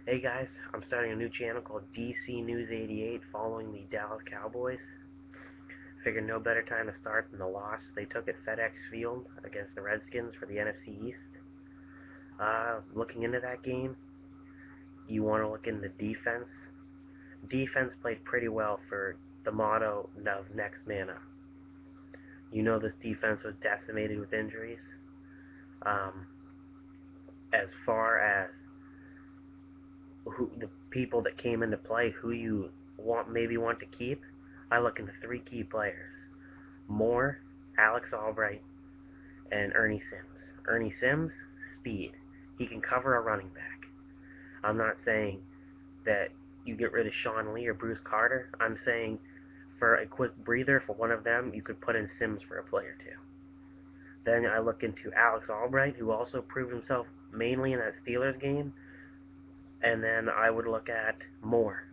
Hey guys, I'm starting a new channel called DC News 88 following the Dallas Cowboys. Figured no better time to start than the loss they took at FedEx Field against the Redskins for the NFC East. Looking into that game, you want to look into defense. Defense played pretty well for the motto of next man up. You know this defense was decimated with injuries. Um, as far as who the people that came into play, who you want to keep, I look into three key players: Moore, Alex Albright, and Ernie Sims. Ernie Sims, speed. He can cover a running back. I'm not saying that you get rid of Sean Lee or Bruce Carter. I'm saying for a quick breather for one of them, you could put in Sims for a play or two. Then I look into Alex Albright, who also proved himself mainly in that Steelers game. And then I would look at Moore,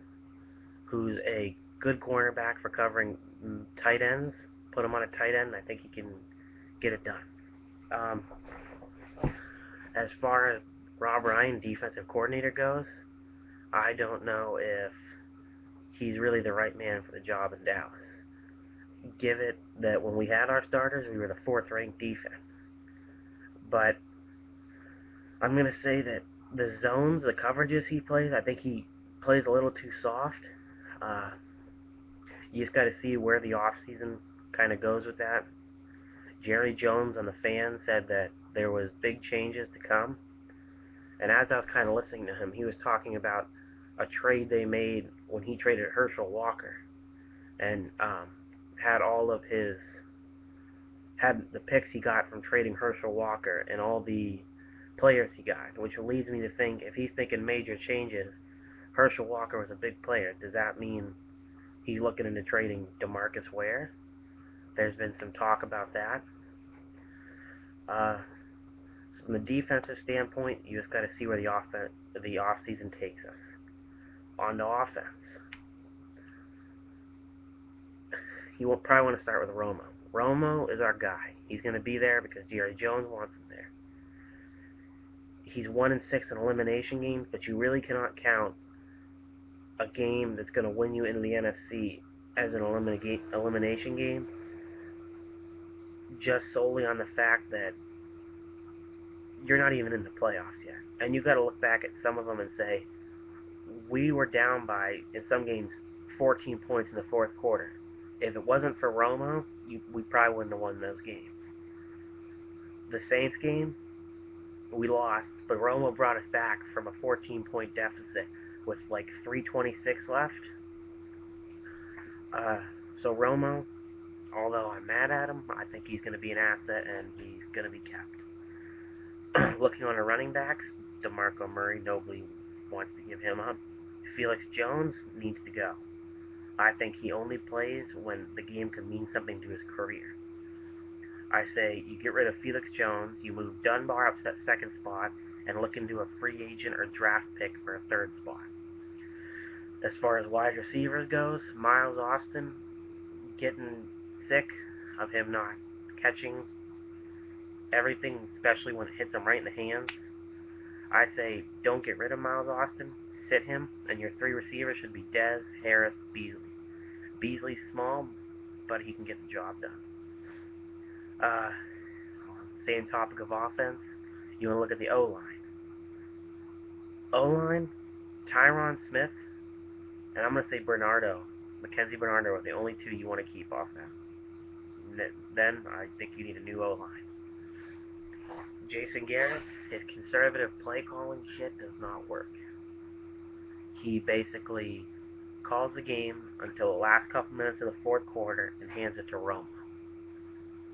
who's a good cornerback for covering tight ends. Put him on a tight end, I think he can get it done. Um, as far as Rob Ryan, defensive coordinator, goes, I don't know if he's really the right man for the job in Dallas. Give it that when we had our starters, we were the fourth-ranked defense. But I'm going to say that the zones, the coverages he plays, I think he plays a little too soft. Uh, you just got to see where the offseason kind of goes with that. Jerry Jones on the fan said that there was big changes to come. And as I was kind of listening to him, he was talking about a trade they made when he traded Herschel Walker, and had all of his had the picks he got from trading Herschel Walker and all the players he got, which leads me to think if he's thinking major changes, Herschel Walker was a big player. Does that mean he's looking into trading DeMarcus Ware? There's been some talk about that. So from the defensive standpoint, you just got to see where the offseason takes us. On to offense. You will probably want to start with Romo. Romo is our guy. He's going to be there because Jerry Jones wants him there. He's 1-6 in elimination games, but you really cannot count a game that's going to win you into the NFC as an elimination game just solely on the fact that you're not even in the playoffs yet. And you've got to look back at some of them and say, we were down by, in some games, 14 points in the fourth quarter. If it wasn't for Romo, we probably wouldn't have won those games. The Saints game, we lost, but Romo brought us back from a 14-point deficit with like 3:26 left. Uh, so Romo, although I'm mad at him, I think he's going to be an asset and he's going to be kept. Looking on the running backs, DeMarco Murray, nobody wants to give him up. Felix Jones needs to go. I think he only plays when the game can mean something to his career. I say you get rid of Felix Jones, you move Dunbar up to that second spot, and look into a free agent or draft pick for a third spot. As far as wide receivers goes, Miles Austin, getting sick of him not catching everything, especially when it hits him right in the hands. I say don't get rid of Miles Austin, sit him, and your three receivers should be Dez, Harris, Beasley. Beasley's small, but he can get the job done. Same topic of offense, you want to look at the O-line. O-line, Tyron Smith, and I'm going to say Mackenzie Bernardo are the only two you want to keep off that. Then I think you need a new O-line. Jason Garrett, his conservative play calling shit does not work. He basically calls the game until the last couple minutes of the fourth quarter and hands it to Romo.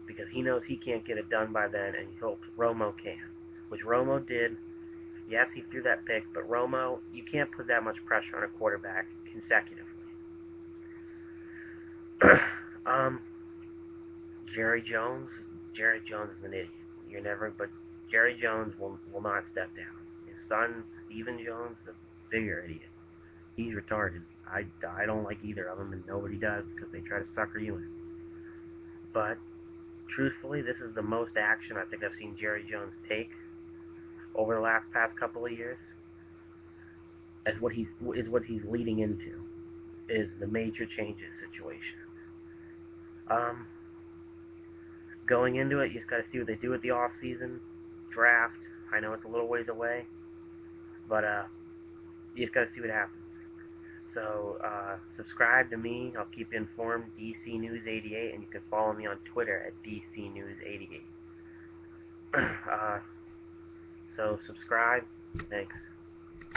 Because he knows he can't get it done by then, and he hopes Romo can. Which Romo did. Yes, he threw that pick, but Romo, you can't put that much pressure on a quarterback consecutively. Jerry Jones. Jerry Jones is an idiot. But Jerry Jones will not step down. His son, Stephen Jones, is a bigger idiot. He's retarded. I don't like either of them, and nobody does because they try to sucker you in. But truthfully, this is the most action I think I've seen Jerry Jones take over the past couple of years. as what he's leading into is the major changes situations. Um, Going into it, you just got to see what they do with the off season draft. I know it's a little ways away, but you just got to see what happens. So subscribe to me. I'll keep you informed. DC News 88, and you can follow me on Twitter at DC News 88. So subscribe. Thanks.